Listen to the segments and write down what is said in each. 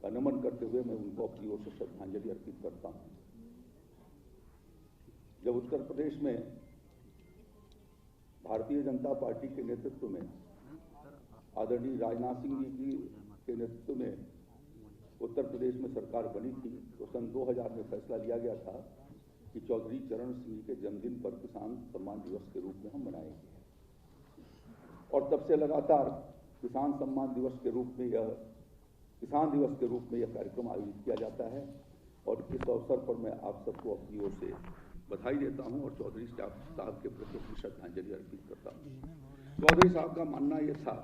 का नमन करते हुए मैं उनको अपनी ओर से श्रद्धांजलि अर्पित करता हूं। जब उत्तर प्रदेश में भारतीय जनता पार्टी के नेतृत्व में आदरणीय राजनाथ सिंह जी के नेतृत्व में उत्तर प्रदेश में सरकार बनी थी, तो सन 2000 में फैसला लिया गया था कि चौधरी चरण सिंह के जन्मदिन पर किसान सम्मान दिवस के रूप में हम मनाएंगे। और तब से लगातार किसान सम्मान दिवस के रूप में किसान दिवस के रूप में यह कार्यक्रम आयोजित किया जाता है। और इस अवसर पर मैं आप सबको अपनी ओर से बधाई देता हूं और चौधरी साहब के प्रति अपनी श्रद्धांजलि अर्पित करता हूं। चौधरी साहब का मानना यह था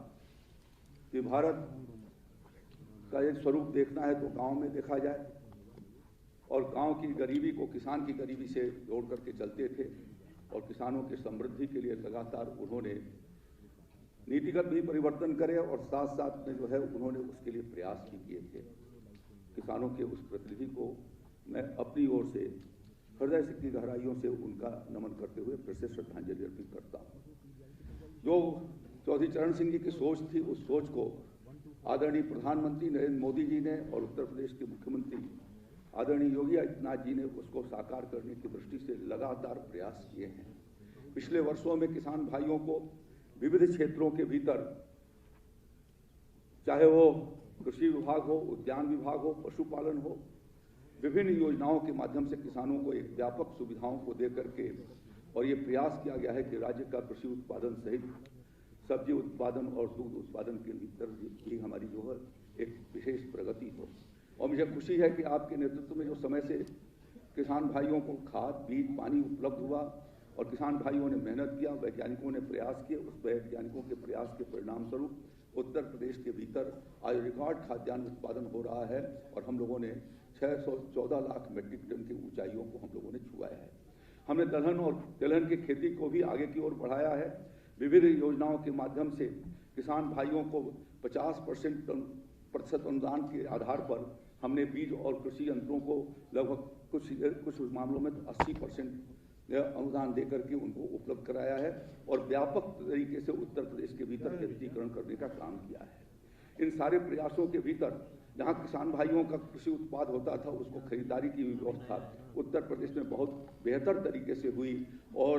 कि भारत का एक स्वरूप देखना है तो गांव में देखा जाए, और गांव की गरीबी को किसान की गरीबी से जोड़ करके चलते थे, और किसानों की समृद्धि के लिए लगातार उन्होंने नीतिगत भी परिवर्तन करे और साथ साथ में जो है उन्होंने उसके लिए प्रयास भी किए थे। किसानों के उस प्रतिनिधि को मैं अपनी ओर से हृदय से की गहराइयों से उनका नमन करते हुए फिर से श्रद्धांजलि अर्पित करता हूँ। जो चौधरी चरण सिंह जी की सोच थी, उस सोच को आदरणीय प्रधानमंत्री नरेंद्र मोदी जी ने और उत्तर प्रदेश के मुख्यमंत्री आदरणीय योगी आदित्यनाथ जी ने उसको साकार करने की दृष्टि से लगातार प्रयास किए हैं। पिछले वर्षों में किसान भाइयों को विविध क्षेत्रों के भीतर, चाहे वो कृषि विभाग हो, उद्यान विभाग हो, पशुपालन हो, विभिन्न योजनाओं के माध्यम से किसानों को एक व्यापक सुविधाओं को देकर के, और ये प्रयास किया गया है कि राज्य का कृषि उत्पादन सहित सब्जी उत्पादन और दूध उत्पादन के भीतर भी हमारी जो है एक विशेष प्रगति हो। और मुझे खुशी है कि आपके नेतृत्व में जो समय से किसान भाइयों को खाद, बीज, पानी उपलब्ध हुआ और किसान भाइयों ने मेहनत किया, वैज्ञानिकों ने प्रयास किए, उस वैज्ञानिकों के प्रयास के परिणाम स्वरूप उत्तर प्रदेश के भीतर आज रिकॉर्ड खाद्यान्न उत्पादन हो रहा है और हम लोगों ने 614 लाख मीट्रिक टन की ऊंचाइयों को हम लोगों ने छुआया है। हमने दलहन और तिलहन की खेती को भी आगे की ओर बढ़ाया है। विविध योजनाओं के माध्यम से किसान भाइयों को 50% अनुदान के आधार पर हमने बीज और कृषि यंत्रों को लगभग कुछ मामलों में 80% अनुदान देकर के उनको उपलब्ध कराया है और व्यापक तरीके से उत्तर प्रदेश के भीतर विद्युतीकरण करने का काम किया है। इन सारे प्रयासों के भीतर जहां किसान भाइयों का कृषि उत्पाद होता था, उसको खरीदारी की व्यवस्था उत्तर प्रदेश में बहुत बेहतर तरीके से हुई और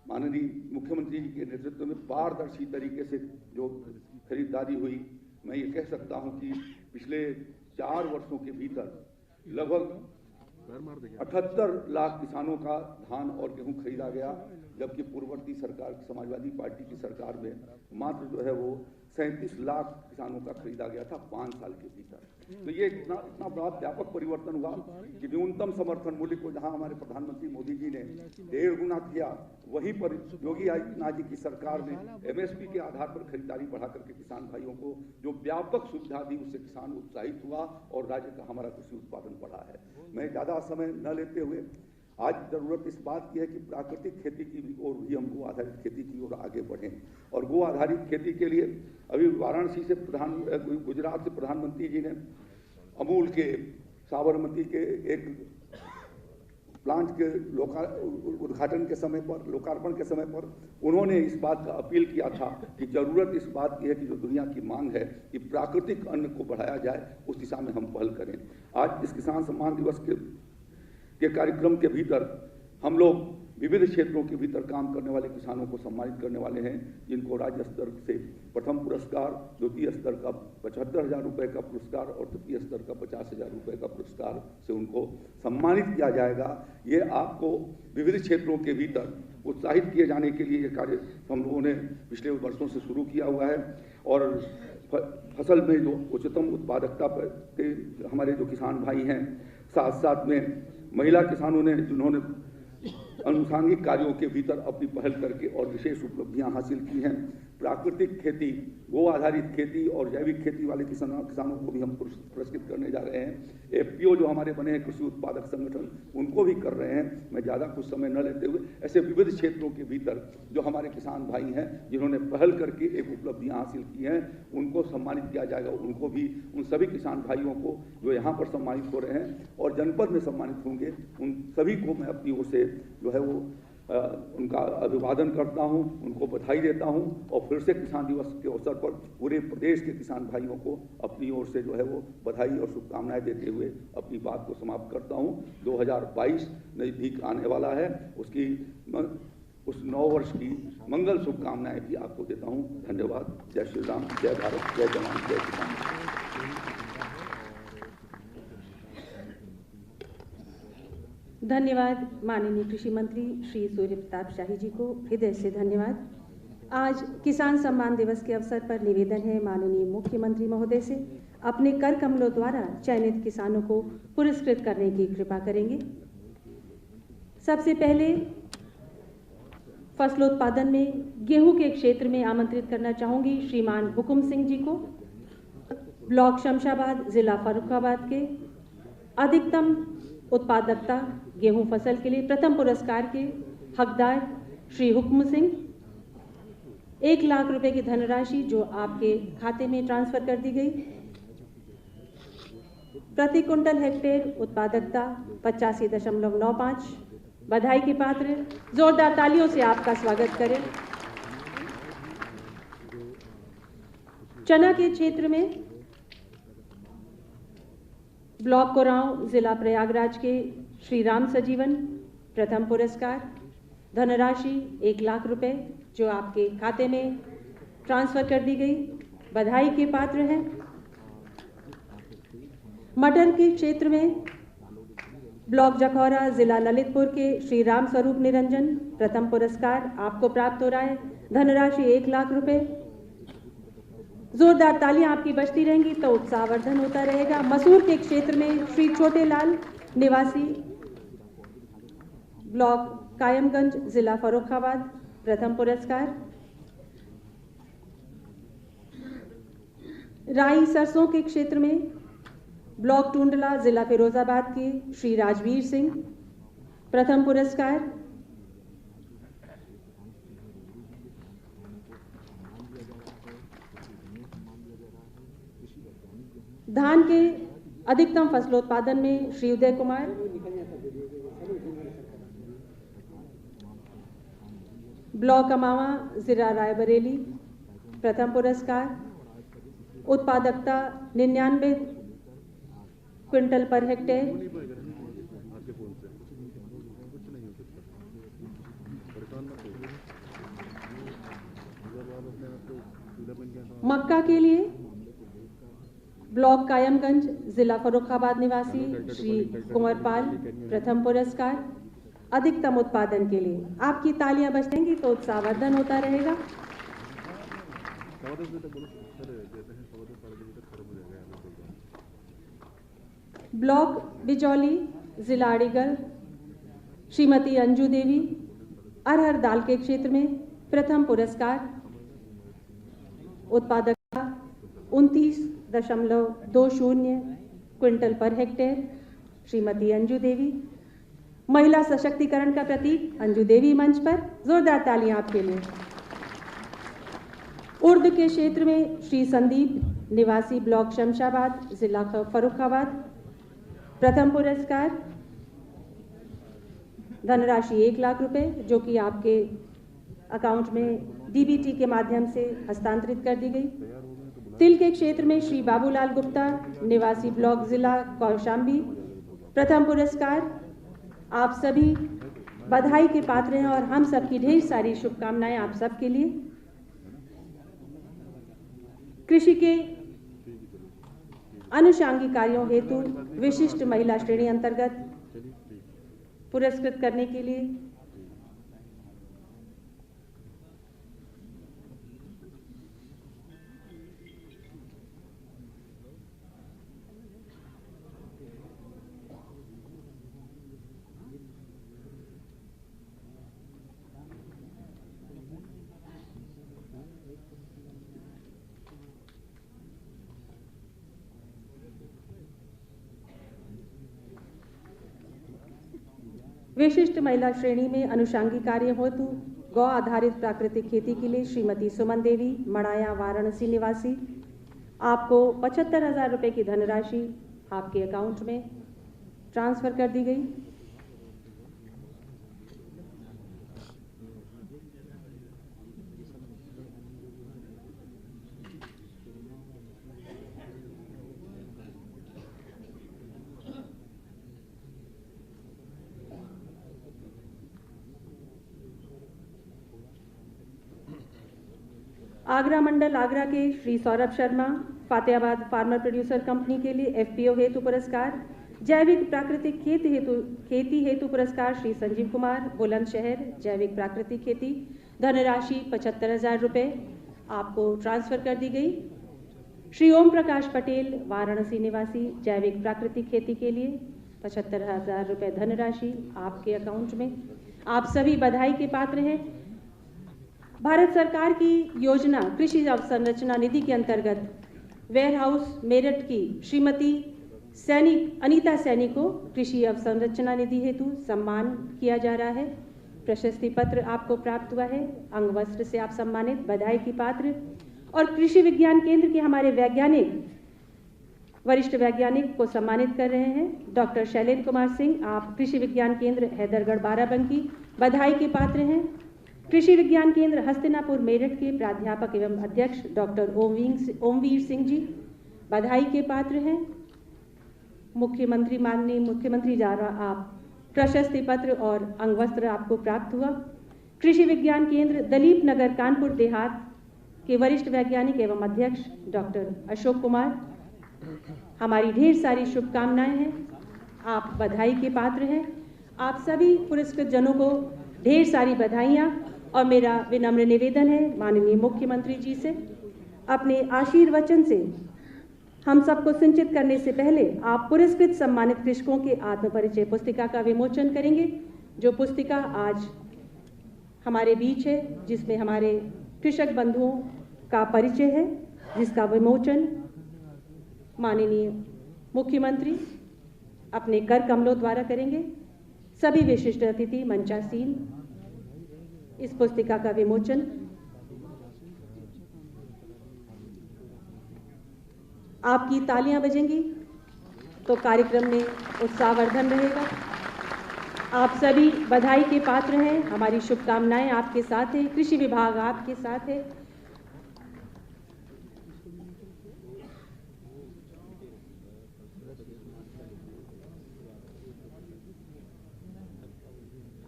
माननीय मुख्यमंत्री जी के नेतृत्व में पारदर्शी तरीके से जो खरीदारी हुई, मैं ये कह सकता हूं कि पिछले 4 वर्षों के भीतर लगभग 78 लाख किसानों का धान और गेहूं खरीदा गया, जबकि पूर्ववर्ती सरकार समाजवादी पार्टी की सरकार में मात्र जो है वो 37 लाख किसानों का खरीदा गया था 5 साल के भीतर। तो ये इतना बड़ा व्यापक परिवर्तन हुआ कि न्यूनतम समर्थन मूल्य को जहां हमारे प्रधानमंत्री मोदी जी ने 1.5 गुना किया, वहीं पर योगी आदित्यनाथ जी की सरकार ने MSP के आधार पर खरीदारी बढ़ा करके किसान भाइयों को जो व्यापक सुविधा दी, उससे किसान उत्साहित हुआ और राज्य का हमारा कृषि उत्पादन बढ़ा है। मैं ज्यादा समय न लेते हुए आज जरूरत इस बात की है कि प्राकृतिक खेती की ओर भी हम गो आधारित खेती की ओर आगे बढ़ें और गो आधारित खेती के लिए अभी वाराणसी से गुजरात से प्रधानमंत्री जी ने अमूल के साबरमती के एक प्लांट के उद्घाटन के समय पर, लोकार्पण के समय पर उन्होंने इस बात का अपील किया था कि जरूरत इस बात की है कि जो दुनिया की मांग है कि प्राकृतिक अन्न को बढ़ाया जाए, उस दिशा में हम पहल करें। आज इस किसान सम्मान दिवस के कार्यक्रम के भीतर हम लोग विविध क्षेत्रों के भीतर काम करने वाले किसानों को सम्मानित करने वाले हैं, जिनको राज्य स्तर से प्रथम पुरस्कार, द्वितीय स्तर का 75,000 रुपये का पुरस्कार और तृतीय स्तर का 50,000 रुपये का पुरस्कार से उनको सम्मानित किया जाएगा। ये आपको विविध क्षेत्रों के भीतर उत्साहित किए जाने के लिए ये कार्य हम लोगों ने पिछले वर्षों से शुरू किया हुआ है। और फसल में जो उच्चतम उत्पादकता के हमारे जो किसान भाई हैं, साथ साथ में महिला किसानों ने जिन्होंने अनुषंगिक कार्यों के भीतर अपनी पहल करके और विशेष उपलब्धियां हासिल की हैं। प्राकृतिक खेती, गो आधारित खेती और जैविक खेती वाले किसानों को भी हम पुरस्कृत करने जा रहे हैं। FPO जो हमारे बने हैं कृषि उत्पादक संगठन, उनको भी कर रहे हैं। मैं ज़्यादा कुछ समय न लेते हुए ऐसे विविध क्षेत्रों के भीतर जो हमारे किसान भाई हैं जिन्होंने पहल करके एक उपलब्धियां हासिल की हैं, उनको सम्मानित किया जाएगा। उनको भी, उन सभी किसान भाइयों को जो यहाँ पर सम्मानित हो रहे हैं और जनपद में सम्मानित होंगे, उन सभी को मैं अपनी ओर से जो है वो उनका अभिवादन करता हूं, उनको बधाई देता हूं और फिर से किसान दिवस के अवसर पर पूरे प्रदेश के किसान भाइयों को अपनी ओर से जो है वो बधाई और शुभकामनाएं देते हुए अपनी बात को समाप्त करता हूं। 2022 नजदीक आने वाला है, उस 9 वर्ष की मंगल शुभकामनाएं भी आपको देता हूं। धन्यवाद। जय श्री राम, जय भारत, जय जवान, जय किसान। धन्यवाद माननीय कृषि मंत्री श्री सूर्य प्रताप शाही जी को हृदय से धन्यवाद। आज किसान सम्मान दिवस के अवसर पर निवेदन है माननीय मुख्यमंत्री महोदय से अपने कर कमलों द्वारा चयनित किसानों को पुरस्कृत करने की कृपा करेंगे। सबसे पहले फसलोत्पादन में गेहूं के क्षेत्र में आमंत्रित करना चाहूंगी श्रीमान हुकुम सिंह जी को, ब्लॉक शमशाबाद, जिला फर्रुखाबाद के अधिकतम उत्पादकता गेहूं फसल के लिए प्रथम पुरस्कार के हकदार श्री हुक्म सिंह। 1 लाख रुपए की धनराशि जो आपके खाते में ट्रांसफर कर दी गई। प्रति कुंटल हेक्टेयर उत्पादकता 85.95। बधाई के पात्र, जोरदार तालियों से आपका स्वागत करें। चना के क्षेत्र में ब्लॉक कोरांव, जिला प्रयागराज के श्री राम सजीवन प्रथम पुरस्कार, धनराशि 1 लाख रुपए जो आपके खाते में ट्रांसफर कर दी गई। बधाई के पात्र हैं। मटर के क्षेत्र में ब्लॉक जखौरा, जिला ललितपुर के श्री राम स्वरूप निरंजन प्रथम पुरस्कार आपको प्राप्त हो रहा है, धनराशि 1 लाख रुपए। जोरदार तालियां आपकी बजती रहेंगी तो उत्साहवर्धन होता रहेगा। मसूर के क्षेत्र में श्री छोटेलाल निवासी, ब्लॉक कायमगंज, जिला फर्रुखाबाद प्रथम पुरस्कार। राई सरसों के क्षेत्र में ब्लॉक टूंडला, जिला फिरोजाबाद के श्री राजवीर सिंह प्रथम पुरस्कार। धान के अधिकतम फसलोत्पादन में श्री उदय कुमार, ब्लॉक अमावा, जिला रायबरेली प्रथम पुरस्कार। उत्पादकता 99 क्विंटल पर हेक्टेयर। मक्का के लिए ब्लॉक कायमगंज, जिला फर्रुखाबाद निवासी श्री कुंवरपाल प्रथम पुरस्कार। अधिकतम उत्पादन के लिए आपकी तालियां बजेंगी तो उत्साहवर्धन होता रहेगा। ब्लॉक बिजौली, जिला अलीगढ़, श्रीमती अंजू देवी अरहर दाल के क्षेत्र में प्रथम पुरस्कार। उत्पादकता 29.20 quintal per hectare, Shrimati Anju Devi. महिला सशक्तिकरण का प्रतीक अंजू देवी मंच पर, जोरदार तालियां आपके लिए। उर्द के क्षेत्र में श्री संदीप निवासी, ब्लॉक शमशाबाद, जिला फर्रुखाबाद प्रथम पुरस्कार। धनराशि 1 लाख रुपए जो कि आपके अकाउंट में डीबीटी के माध्यम से हस्तांतरित कर दी गई। तिल के क्षेत्र में श्री बाबूलाल गुप्ता निवासी, ब्लॉक जिला कौशाम्बी प्रथम पुरस्कार। आप सभी बधाई के पात्र हैं और हम सबकी ढेर सारी शुभकामनाएं आप सबके लिए। कृषि के अनुषांगिक कार्यों हेतु विशिष्ट महिला श्रेणी अंतर्गत पुरस्कृत करने के लिए विशिष्ट महिला श्रेणी में अनुषांगिक कार्य हेतु गौ आधारित प्राकृतिक खेती के लिए श्रीमती सुमन देवी, मड़ाया, वाराणसी निवासी, आपको 75,000 रुपये की धनराशि आपके अकाउंट में ट्रांसफर कर दी गई। आगरा मंडल आगरा के Shri Saurabh Sharma Fatehabad farmer producer company के लिए FPO हेतु पुरस्कार, जैविक प्राकृतिक खेती हेतु पुरस्कार श्री संजीव कुमार बुलंदशहर जैविक प्राकृतिक खेती, धनराशि 75,000 रुपये आपको ट्रांसफर कर दी गई। श्री ओम प्रकाश पटेल वाराणसी निवासी जैविक प्राकृतिक खेती के लिए 75,000 रुपये धनराशि आपके अकाउंट में। आप सभी बधाई के पात्र हैं। भारत सरकार की योजना कृषि अवसंरचना निधि के अंतर्गत वेयर हाउस मेरठ की श्रीमती अनीता सैनी को कृषि अवसंरचना निधि हेतु सम्मान किया जा रहा है। प्रशस्ति पत्र आपको प्राप्त हुआ है। अंग वस्त्र से आप सम्मानित, बधाई की पात्र। और कृषि विज्ञान केंद्र के हमारे वरिष्ठ वैज्ञानिक को सम्मानित कर रहे हैं। डॉक्टर शैलेंद्र कुमार सिंह, आप कृषि विज्ञान केंद्र हैदरगढ़ बाराबंकी, बधाई के पात्र हैं। कृषि विज्ञान केंद्र हस्तिनापुर मेरठ के प्राध्यापक एवं अध्यक्ष डॉक्टर ओमवीर सिंह जी, बधाई के पात्र हैं। माननीय मुख्यमंत्री द्वारा आप प्रशस्ति पत्र और अंगवस्त्र आपको प्राप्त हुआ। कृषि विज्ञान केंद्र दलीप नगर कानपुर देहात के वरिष्ठ वैज्ञानिक एवं अध्यक्ष डॉक्टर अशोक कुमार, हमारी ढेर सारी शुभकामनाएं हैं। आप बधाई के पात्र हैं। आप सभी पुरस्कृत जनों को ढेर सारी बधाइयाँ और मेरा विनम्र निवेदन है माननीय मुख्यमंत्री जी से, अपने आशीर्वचन से हम सबको सिंचित करने से पहले आप पुरस्कृत सम्मानित कृषकों के आत्मपरिचय पुस्तिका का विमोचन करेंगे। जो पुस्तिका आज हमारे बीच है, जिसमें हमारे कृषक बंधुओं का परिचय है, जिसका विमोचन माननीय मुख्यमंत्री अपने कर कमलों द्वारा करेंगे। सभी विशिष्ट अतिथि मंचासीन इस पुस्तिका का विमोचन। आपकी तालियां बजेंगी तो कार्यक्रम में उत्साहवर्धन रहेगा। आप सभी बधाई के पात्र हैं। हमारी शुभकामनाएं आपके साथ है। कृषि विभाग आपके साथ है।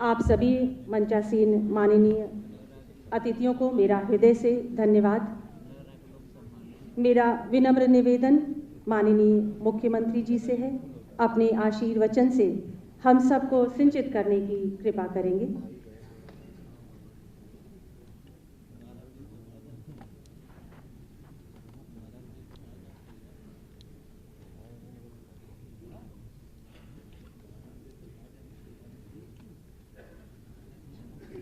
आप सभी मंचासीन माननीय अतिथियों को मेरा हृदय से धन्यवाद। मेरा विनम्र निवेदन माननीय मुख्यमंत्री जी से है, अपने आशीर्वचन से हम सबको सिंचित करने की कृपा करेंगे।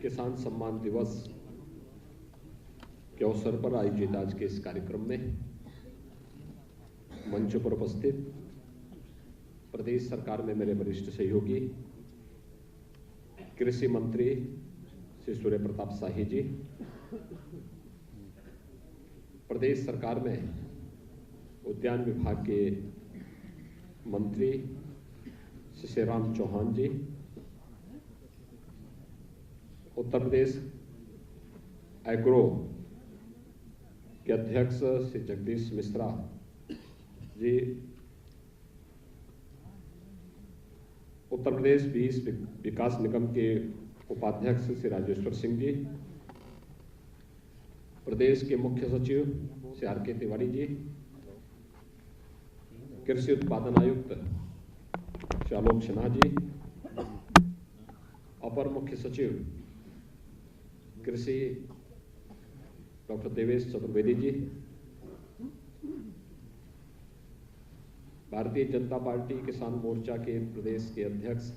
किसान सम्मान दिवस के अवसर पर आयोजित आज के इस कार्यक्रम में मंच पर उपस्थित प्रदेश सरकार में मेरे वरिष्ठ सहयोगी कृषि मंत्री श्री सूर्य प्रताप शाही जी, प्रदेश सरकार में उद्यान विभाग के मंत्री श्री शिवराम चौहान जी, उत्तर प्रदेश एग्रो के अध्यक्ष श्री जगदीश मिश्रा जी, उत्तर प्रदेश बीज विकास निगम के उपाध्यक्ष श्री राजेश्वर सिंह जी, प्रदेश के मुख्य सचिव श्री RK तिवारी जी, कृषि उत्पादन आयुक्त श्री आलोक सिन्हा जी, अपर मुख्य सचिव कृषि डॉक्टर देवेश चतुर्वेदी जी, भारतीय जनता पार्टी किसान मोर्चा के प्रदेश के अध्यक्ष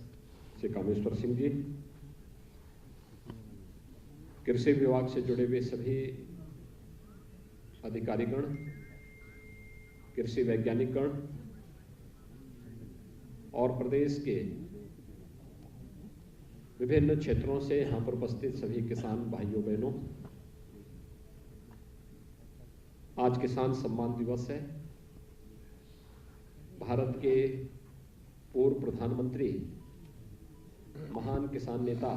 श्री कामेश्वर सिंह जी, कृषि विभाग से जुड़े हुए सभी अधिकारीगण, कृषि वैज्ञानिकगण और प्रदेश के विभिन्न क्षेत्रों से यहाँ पर उपस्थित सभी किसान भाइयों बहनों, आज किसान सम्मान दिवस है। भारत के पूर्व प्रधानमंत्री, महान किसान नेता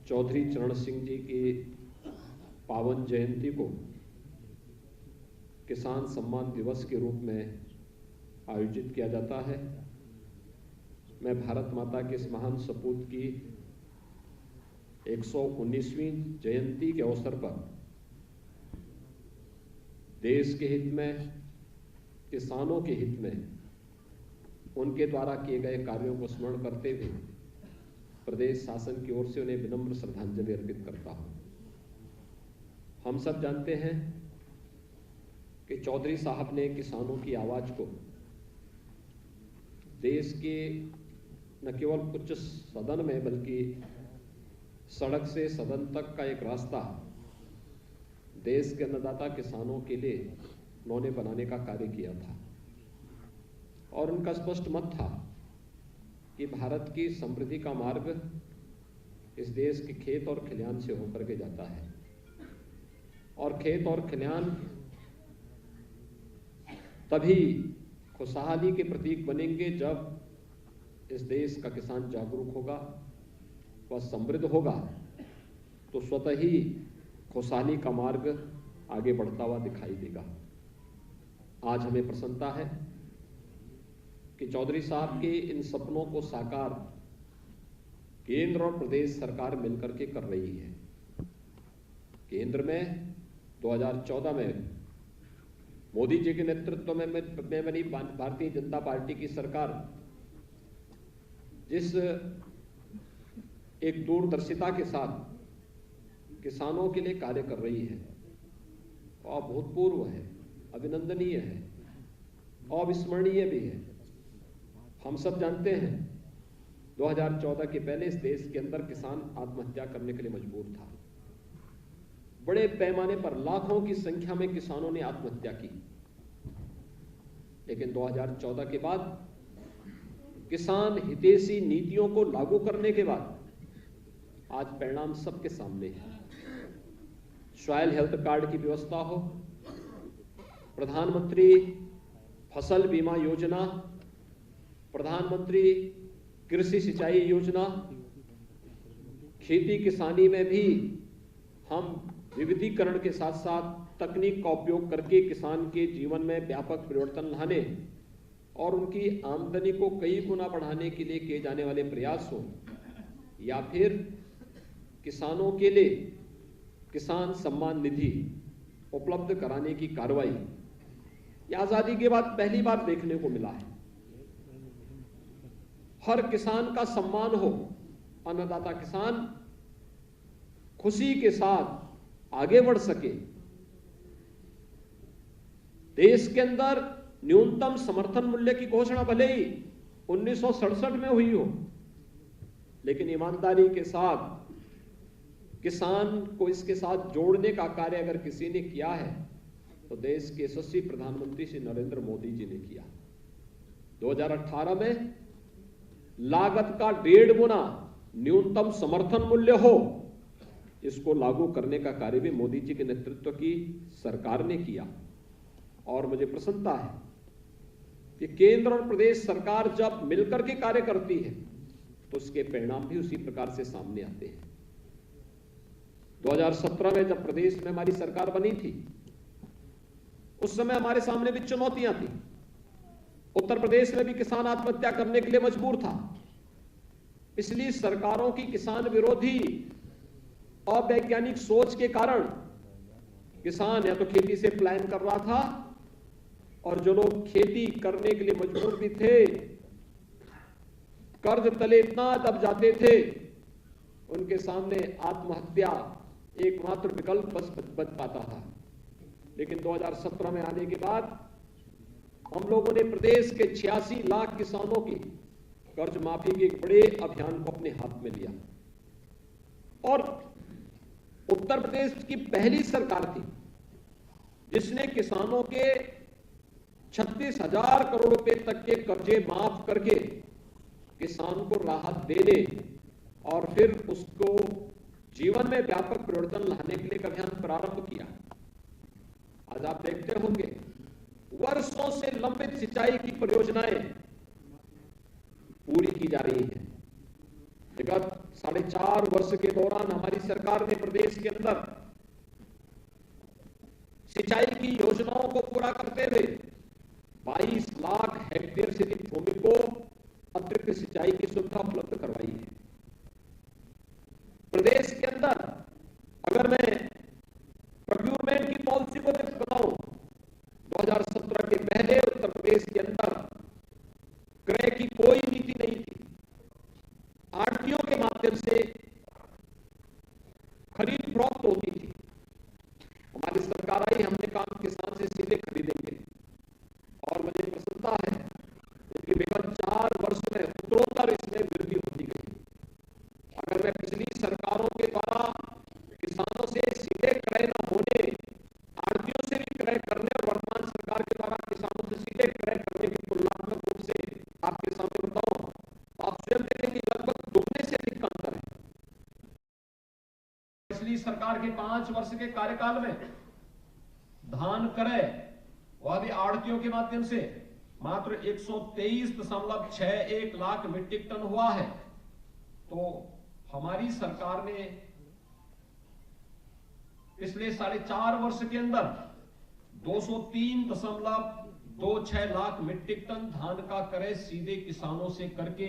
चौधरी चरण सिंह जी की पावन जयंती को किसान सम्मान दिवस के रूप में आयोजित किया जाता है। मैं भारत माता के इस महान सपूत की 119वीं जयंती के अवसर पर देश के हित में, किसानों के हित में उनके द्वारा किए गए कार्यों को स्मरण करते हुए प्रदेश शासन की ओर से उन्हें विनम्र श्रद्धांजलि अर्पित करता हूं। हम सब जानते हैं कि चौधरी साहब ने किसानों की आवाज को देश के न केवल उच्च सदन में बल्कि सड़क से सदन तक का एक रास्ता देश के अन्नदाता किसानों के लिए उन्होंने बनाने का कार्य किया था और उनका स्पष्ट मत था कि भारत की समृद्धि का मार्ग इस देश के खेत और खलिहान से होकर के जाता है और खेत और खलिहान तभी खुशहाली के प्रतीक बनेंगे जब इस देश का किसान जागरूक होगा, वह समृद्ध होगा, तो स्वतः ही खुशहाली का मार्ग आगे बढ़ता हुआ दिखाई देगा। आज हमें प्रसन्नता है कि चौधरी साहब के इन सपनों को साकार केंद्र और प्रदेश सरकार मिलकर के कर रही है। केंद्र में 2014 में मोदी जी के नेतृत्व में बनी भारतीय जनता पार्टी की सरकार जिस एक दूरदर्शिता के साथ किसानों के लिए कार्य कर रही है वह अभूतपूर्व है, अभिनंदनीय है, अविस्मरणीय भी है। हम सब जानते हैं 2014 के पहले इस देश के अंदर किसान आत्महत्या करने के लिए मजबूर था। बड़े पैमाने पर लाखों की संख्या में किसानों ने आत्महत्या की, लेकिन 2014 के बाद किसान हितैषी नीतियों को लागू करने के बाद आज परिणाम सबके सामने है। सॉइल हेल्थ कार्ड की व्यवस्था हो, प्रधानमंत्री फसल बीमा योजना, प्रधानमंत्री कृषि सिंचाई योजना, खेती किसानी में भी हम विविधीकरण के साथ साथ तकनीक का उपयोग करके किसान के जीवन में व्यापक परिवर्तन लाने और उनकी आमदनी को कई गुना बढ़ाने के लिए किए जाने वाले प्रयास हो या फिर किसानों के लिए किसान सम्मान निधि उपलब्ध कराने की कार्रवाई, यह आजादी के बाद पहली बार देखने को मिला है। हर किसान का सम्मान हो, अन्नदाता किसान खुशी के साथ आगे बढ़ सके। देश के अंदर न्यूनतम समर्थन मूल्य की घोषणा भले ही 1967 में हुई हो, लेकिन ईमानदारी के साथ किसान को इसके साथ जोड़ने का कार्य अगर किसी ने किया है तो देश के यशस्वी प्रधानमंत्री श्री नरेंद्र मोदी जी ने किया। 2018 में लागत का 1.5 गुना न्यूनतम समर्थन मूल्य हो, इसको लागू करने का कार्य भी मोदी जी के नेतृत्व की सरकार ने किया और मुझे प्रसन्नता है कि केंद्र और प्रदेश सरकार जब मिलकर के कार्य करती है तो उसके परिणाम भी उसी प्रकार से सामने आते हैं। 2017 में जब प्रदेश में हमारी सरकार बनी थी उस समय हमारे सामने भी चुनौतियां थी। उत्तर प्रदेश में भी किसान आत्महत्या करने के लिए मजबूर था। पिछली सरकारों की किसान विरोधी अवैज्ञानिक सोच के कारण किसान या तो खेती से पलायन कर रहा था और जो लोग खेती करने के लिए मजबूर भी थे, कर्ज तले इतना दब जाते थे, उनके सामने आत्महत्या एकमात्र विकल्प बच पाता था। लेकिन 2017 में आने के बाद हम लोगों ने प्रदेश के 86 लाख किसानों की कर्ज माफी के एक बड़े अभियान को अपने हाथ में लिया और उत्तर प्रदेश की पहली सरकार थी जिसने किसानों के 36,000 करोड़ रुपए तक के कर्जे माफ करके किसान को राहत देने और फिर उसको जीवन में व्यापक परिवर्तन लाने के लिए अभियान प्रारंभ किया। आज आप देखते होंगे वर्षों से लंबित सिंचाई की परियोजनाएं पूरी की जा रही हैं। विगत 4.5 वर्ष के दौरान हमारी सरकार ने प्रदेश के अंदर सिंचाई की योजनाओं को पूरा करते हुए 22 लाख हेक्टेयर से अधिक भूमि को अतिरिक्त सिंचाई की सुविधा उपलब्ध करवाई है। प्रदेश के अंदर अगर मैं प्रोक्यूरमेंट की पॉलिसी को बताऊं प्रदेश के अंदर क्रय की कोई नीति नहीं थी। आढ़तियों के माध्यम से खरीद फरोख्त होती थी। हमारी सरकार आई, हमने कहा किसान से सीधे खरीदेंगे और मुझे प्रसन्नता है कि विगत 4 वर्ष में उत्तरोत्तर इसमें वृद्धि होती गई। अगर मैं पिछली सरकारों के द्वारा किसानों से सीधे क्रय न होने, आढ़तियों से भी क्रय करने और वर्तमान सरकार के द्वारा किसानों से सीधे क्रय करने की तुलनात्मक रूप से आपके सामने बताऊं तो आप स्वयं देखें कि लगभग दुगने से अधिक का अंतर है। पिछली सरकार के 5 वर्ष के कार्यकाल में धान क्रय वह भी आढ़तियों के माध्यम से मात्र 123.61 लाख मीट्रिक टन हुआ है। तो हमारी सरकार ने पिछले 4.5 वर्ष के अंदर 203.26 लाख मीट्रिक टन धान का क्रय सीधे किसानों से करके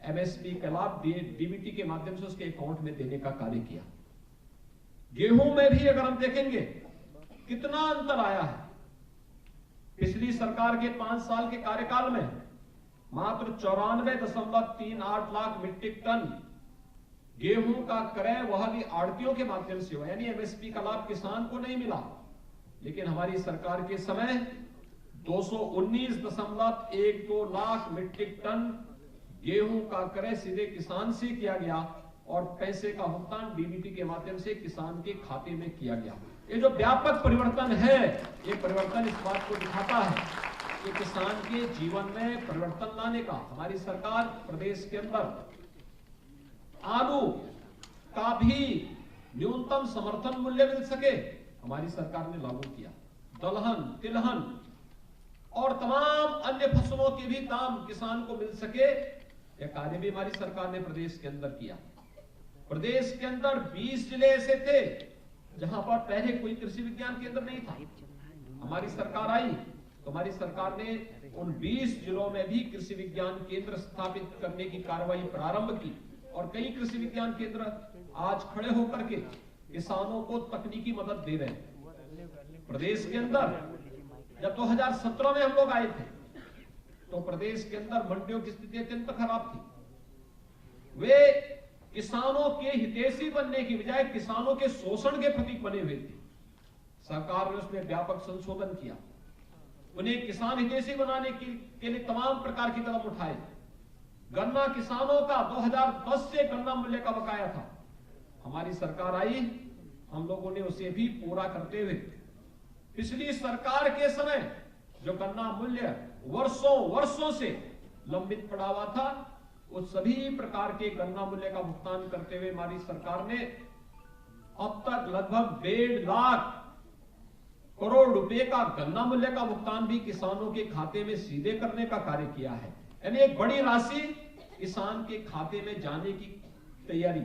एमएसपी के लाभ डीबीटी के माध्यम से उसके अकाउंट में देने का कार्य किया। गेहूं में भी अगर हम देखेंगे कितना अंतर आया है। पिछली सरकार के 5 साल के कार्यकाल में मात्र 94.38 लाख मीट्रिक टन गेहूं का क्रय वह भी आढ़तियों के माध्यम से हुआ, यानी एमएसपी का लाभ किसान को नहीं मिला। लेकिन हमारी सरकार के समय 219.12 लाख मीट्रिक टन गेहूं का क्रय सीधे किसान से किया गया और पैसे का भुगतान डीबीटी के माध्यम से किसान के खाते में किया गया। ये जो व्यापक परिवर्तन है, ये परिवर्तन इस बात को दिखाता है कि किसान के जीवन में परिवर्तन लाने का हमारी सरकार प्रदेश के अंदर आलू का भी न्यूनतम समर्थन मूल्य मिल सके हमारी सरकार ने लागू किया। दलहन, तिलहन और तमाम अन्य फसलों के भी दाम किसान को मिल सके, यह कार्य भी हमारी सरकार ने प्रदेश के अंदर किया। प्रदेश के अंदर 20 जिले ऐसे थे जहां पर पहले कोई कृषि विज्ञान केंद्र नहीं था। हमारी सरकार आई तो हमारी सरकार ने उन 20 जिलों में भी कृषि विज्ञान केंद्र स्थापित करने की कार्रवाई प्रारंभ की और कई कृषि विज्ञान केंद्र आज खड़े होकर के किसानों को तकनीकी मदद दे रहे हैं। प्रदेश के अंदर जब 2017 में हम लोग आए थे तो प्रदेश के अंदर मंडियों की स्थिति अत्यंत खराब थी। वे किसानों के हितैषी बनने की बजाय किसानों के शोषण के प्रतीक बने हुए थे। सरकार ने उसमें व्यापक संशोधन किया, उन्हें किसान हितैषी बनाने के लिए तमाम प्रकार के कदम उठाए। गन्ना किसानों का 2010 से गन्ना मूल्य का बकाया था, हमारी सरकार आई, हम लोगों ने उसे भी पूरा करते हुए पिछली सरकार के समय जो गन्ना मूल्य वर्षों से लंबित पड़ा हुआ था, उस सभी प्रकार के गन्ना मूल्य का भुगतान करते हुए हमारी सरकार ने अब तक लगभग 1.5 लाख करोड़ रुपए का गन्ना मूल्य का भुगतान भी किसानों के खाते में सीधे करने का कार्य किया है। यानी एक बड़ी राशि किसान के खाते में जाने की तैयारी,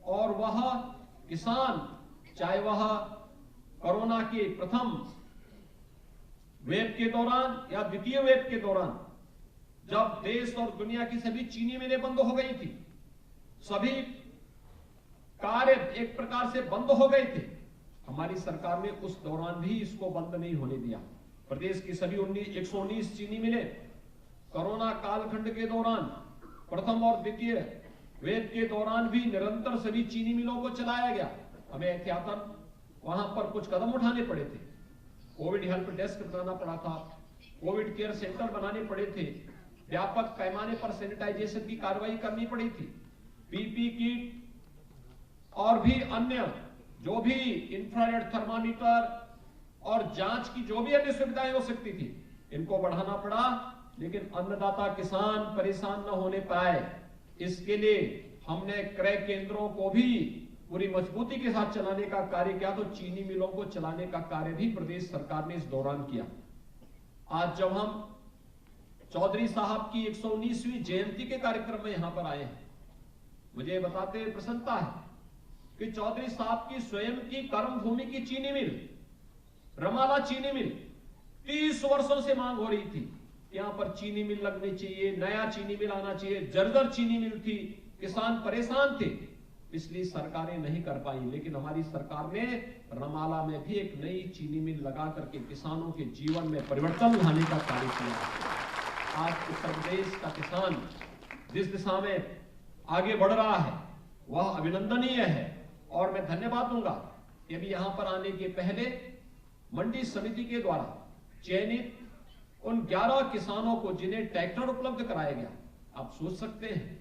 और वह किसान चाहे वह कोरोना के प्रथम वेव के दौरान या द्वितीय वेव के दौरान जब देश और दुनिया की सभी चीनी मिलें बंद हो गई थी, सभी कार्य एक प्रकार से बंद हो गए थे, हमारी सरकार ने उस दौरान भी इसको बंद नहीं होने दिया। प्रदेश की सभी 119 चीनी मिलें कोरोना कालखंड के दौरान प्रथम और द्वितीय वेव के दौरान भी निरंतर सभी चीनी मिलों को चलाया गया। हमें एहतियातन वहां पर कुछ कदम उठाने पड़े थे। कोविड हेल्प डेस्क बनाना पड़ा था, कोविड केयर सेंटर बनाने पड़े थे, व्यापक पैमाने पर सैनिटाइजेशन की कार्रवाई करनी पड़ी थी, पीपी किट और भी अन्य जो भी इंफ्रारेड थर्मामीटर और जांच की जो भी अन्य सुविधाएं हो सकती थी, इनको बढ़ाना पड़ा। लेकिन अन्नदाता किसान परेशान न होने पाए, इसके लिए हमने क्रय केंद्रों को भी पूरी मजबूती के साथ चलाने का कार्य किया। तो चीनी मिलों को चलाने का कार्य भी प्रदेश सरकार ने इस दौरान किया। आज जब हम चौधरी साहब की 119वीं जयंती के कार्यक्रम में यहां पर आए हैं, मुझे बताते हुए प्रसन्नता है कि चौधरी साहब की स्वयं की कर्मभूमि की चीनी मिल रमाला चीनी मिल 30 वर्षों से मांग हो रही थी, यहां पर चीनी मिल लगनी चाहिए, नया चीनी मिल आना चाहिए। जर्जर चीनी मिल थी, किसान परेशान थे, पिछली सरकारें नहीं कर पाई। लेकिन हमारी सरकार ने रमाला में भी एक नई चीनी मिल लगा करके किसानों के जीवन में परिवर्तन लाने का कार्य किया। आज उत्तर प्रदेश का किसान जिस दिशा में आगे बढ़ रहा है वह अभिनंदनीय है। और मैं धन्यवाद दूंगा कि अभी यहां पर आने के पहले मंडी समिति के द्वारा चयनित उन 11 किसानों को जिन्हें ट्रैक्टर उपलब्ध कराया गया, आप सोच सकते हैं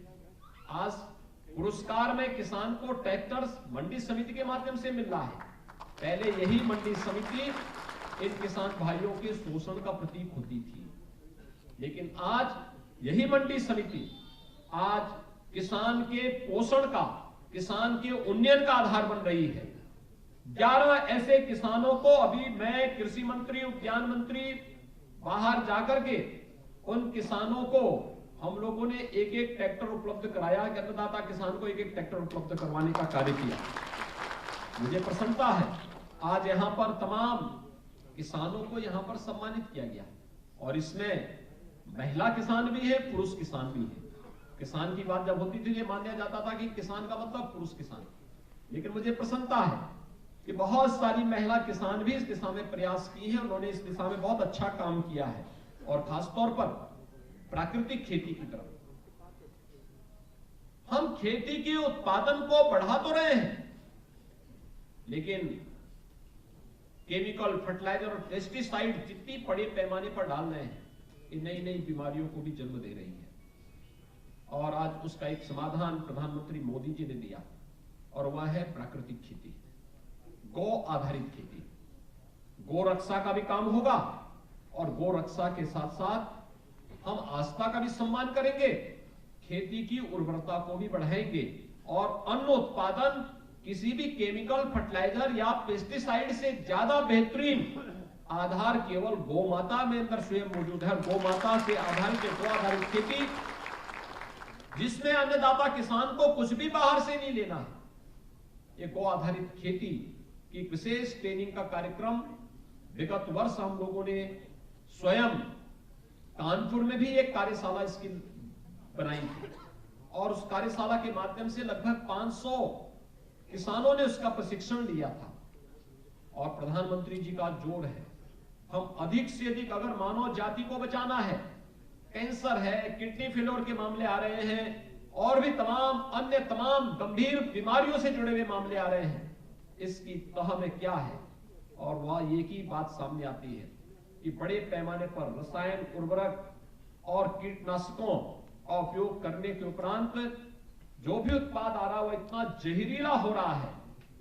आज पुरस्कार में किसान को ट्रैक्टर मंडी समिति के माध्यम से मिल रहा है। पहले यही मंडी समिति इन किसान भाइयों के शोषण का प्रतीक होती थी, लेकिन आज यही मंडी समिति आज किसान के पोषण का, किसान के उन्नयन का आधार बन रही है। 11 ऐसे किसानों को अभी मैं कृषि मंत्री, उद्यान मंत्री बाहर जाकर के उन किसानों को हम लोगों ने एक एक ट्रैक्टर उपलब्ध कराया कि अन्नदाता किसान को एक एक ट्रैक्टर उपलब्ध करवाने का कार्य किया। मुझे प्रसन्नता है आज यहां पर तमाम किसानों को यहां पर सम्मानित किया गया और इसमें महिला किसान भी है, पुरुष किसान भी है। किसान की बात जब होती थी ये माना जाता था कि किसान का मतलब पुरुष किसान, लेकिन मुझे प्रसन्नता है कि बहुत सारी महिला किसान भी इस दिशा में प्रयास की है। उन्होंने इस दिशा में बहुत अच्छा काम किया है और खासतौर पर प्राकृतिक खेती की तरफ हम खेती के उत्पादन को बढ़ा तो रहे हैं, लेकिन केमिकल, फर्टिलाइजर और पेस्टिसाइड जितनी बड़े पैमाने पर डाल रहे हैं, ये नई नई बीमारियों को भी जन्म दे रही है। और आज उसका एक समाधान प्रधानमंत्री मोदी जी ने दिया और वह है प्राकृतिक खेती, गौ आधारित खेती। गौ रक्षा का भी काम होगा और गौ रक्षा के साथ साथ हम आस्था का भी सम्मान करेंगे, खेती की उर्वरता को भी बढ़ाएंगे और अन्न उत्पादन किसी भी केमिकल, फर्टिलाइजर या पेस्टिसाइड से ज्यादा बेहतरीन आधार केवल गौ माता में अंदर स्वयं मौजूद है। गौ माता से आधारित गौ आधारित खेती जिसमें अन्नदाता किसान को कुछ भी बाहर से नहीं लेना है। ये गौ आधारित खेती की विशेष ट्रेनिंग का कार्यक्रम विगत वर्ष हम लोगों ने स्वयं कानपुर में भी एक कार्यशाला इसकी बनाई थी और उस कार्यशाला के माध्यम से लगभग 500 किसानों ने उसका प्रशिक्षण लिया था। और प्रधानमंत्री जी का जोर है हम अधिक से अधिक, अगर मानव जाति को बचाना है, कैंसर है, किडनी फेलियर के मामले आ रहे हैं और भी अन्य तमाम गंभीर बीमारियों से जुड़े हुए मामले आ रहे हैं, इसकी तह में क्या है? और वह एक ही बात सामने आती है कि बड़े पैमाने पर रसायन, उर्वरक और कीटनाशकों का उपयोग करने के उपरांत जो भी उत्पाद आ रहा है वह इतना जहरीला हो रहा है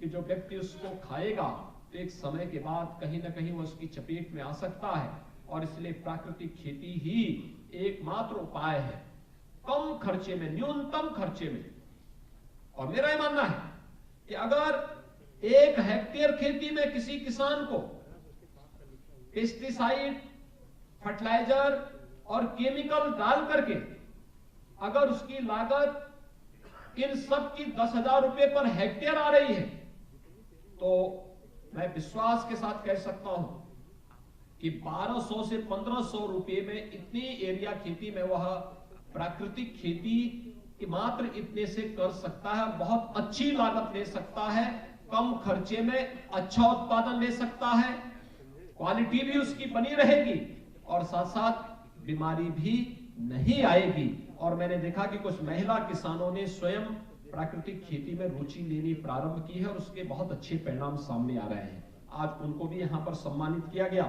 कि जो व्यक्ति उसको खाएगा तो एक समय के बाद कहीं ना कहीं वह उसकी चपेट में आ सकता है। और इसलिए प्राकृतिक खेती ही एकमात्र उपाय है कम खर्चे में, न्यूनतम खर्चे में। और मेरा यह मानना है कि अगर 1 हेक्टेयर खेती में किसी किसान को पेस्टिसाइड, फर्टिलाइजर और केमिकल डाल करके अगर उसकी लागत इन सब की 10,000 रुपए पर हेक्टेयर आ रही है तो मैं विश्वास के साथ कह सकता हूं कि 1200 से 1500 रुपए में इतनी एरिया खेती में वह प्राकृतिक खेती कि मात्र इतने से कर सकता है, बहुत अच्छी लागत ले सकता है, कम खर्चे में अच्छा उत्पादन ले सकता है, क्वालिटी भी उसकी बनी रहेगी और साथ साथ बीमारी भी नहीं आएगी। और मैंने देखा कि कुछ महिला किसानों ने स्वयं प्राकृतिक खेती में रुचि लेनी प्रारंभ की है और उसके बहुत अच्छे परिणाम सामने आ रहे हैं। आज उनको भी यहां पर सम्मानित किया गया।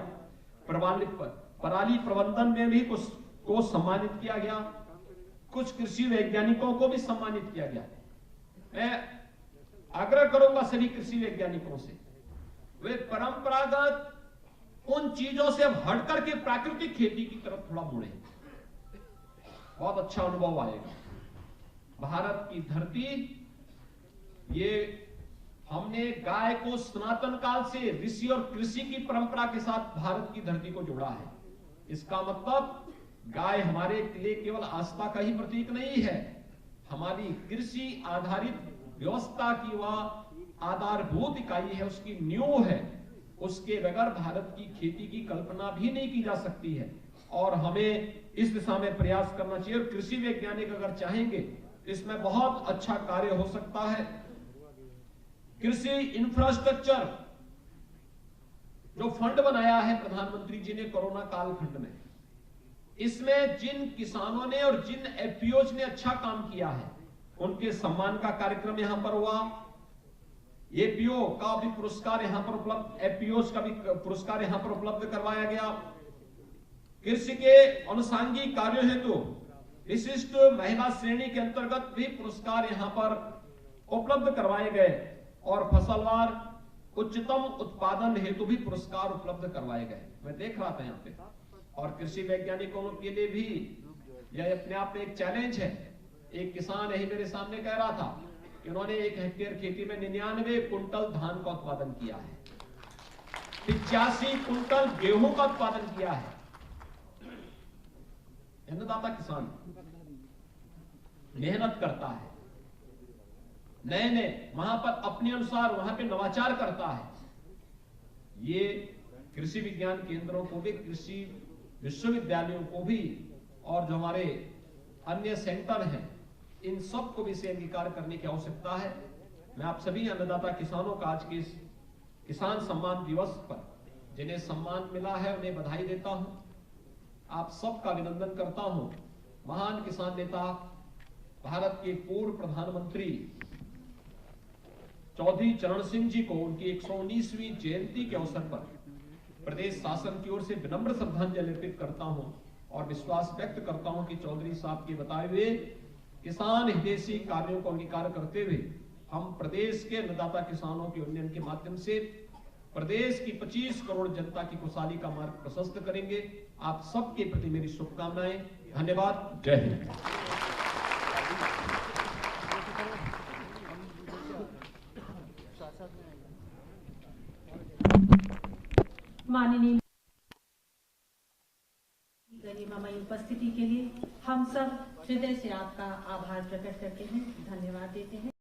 पराली प्रबंधन में भी कुछ को सम्मानित किया गया, कुछ कृषि वैज्ञानिकों को भी सम्मानित किया गया। मैं आग्रह करूंगा सभी कृषि वैज्ञानिकों से, वे परंपरागत उन चीजों से अब हट करके प्राकृतिक खेती की तरफ थोड़ा मुड़े, बहुत अच्छा अनुभव आएगा। भारत की धरती, ये हमने गाय को सनातन काल से ऋषि और कृषि की परंपरा के साथ भारत की धरती को जोड़ा है। इसका मतलब गाय हमारे लिए केवल आस्था का ही प्रतीक नहीं है, हमारी कृषि आधारित व्यवस्था की वह आधारभूत इकाई है, उसकी नींव है। उसके बगैर भारत की खेती की कल्पना भी नहीं की जा सकती है और हमें इस दिशा में प्रयास करना चाहिए। और कृषि वैज्ञानिक अगर चाहेंगे इसमें बहुत अच्छा कार्य हो सकता है। कृषि इंफ्रास्ट्रक्चर जो फंड बनाया है प्रधानमंत्री जी ने कोरोना कालखंड में, इसमें जिन किसानों ने और जिन एफपीओज ने अच्छा काम किया है उनके सम्मान का कार्यक्रम यहां पर हुआ। एपीओ का भी पुरस्कार यहां पर उपलब्ध, एफपीओज का भी पुरस्कार यहां पर उपलब्ध करवाया गया। कृषि के अनुषंगिक कार्यों हेतु विशिष्ट महिला श्रेणी के अंतर्गत भी पुरस्कार यहां पर उपलब्ध करवाए गए और फसलवार उच्चतम उत्पादन हेतु भी पुरस्कार उपलब्ध करवाए गए। मैं देख रहा था यहाँ पे, और कृषि वैज्ञानिकों के लिए भी यह अपने आप में एक चैलेंज है। एक किसान यही मेरे सामने कह रहा था कि उन्होंने 1 हेक्टेयर खेती में 99 कुंटल धान का उत्पादन किया है, 85 कुंटल गेहूं का उत्पादन किया है। अन्नदाता किसान मेहनत करता है, नए नए वहां पर अपने अनुसार वहां पे नवाचार करता है। ये कृषि विज्ञान केंद्रों को भी, कृषि विश्वविद्यालयों को भी, और जो हमारे अन्य सेंटर हैं इन सब को भी इसे अंगीकार करने की आवश्यकता है। मैं आप सभी अन्नदाता किसानों का आज के इस किसान सम्मान दिवस पर जिन्हें सम्मान मिला है उन्हें बधाई देता हूं, आप सबका अभिनंदन करता हूं। महान किसान नेता भारत के पूर्व प्रधानमंत्री चौधरी चरण सिंह जी को उनकी 119वीं जयंती के अवसर पर प्रदेश शासन की ओर से विनम्र श्रद्धांजलि अर्पित करता हूं और विश्वास व्यक्त करता हूं कि चौधरी साहब के बताए हुए किसान हितैषी कार्यों को अंगीकार करते हुए हम प्रदेश के अन्नदाता किसानों के उन्नयन के माध्यम से प्रदेश की 25 करोड़ जनता की खुशहाली का मार्ग प्रशस्त करेंगे। आप सबके प्रति मेरी शुभकामनाएं। धन्यवाद। जय हिंद। माननीय गरिमामयी उपस्थिति के लिए हम सब हृदय से आपका आभार प्रकट करते हैं, धन्यवाद देते हैं।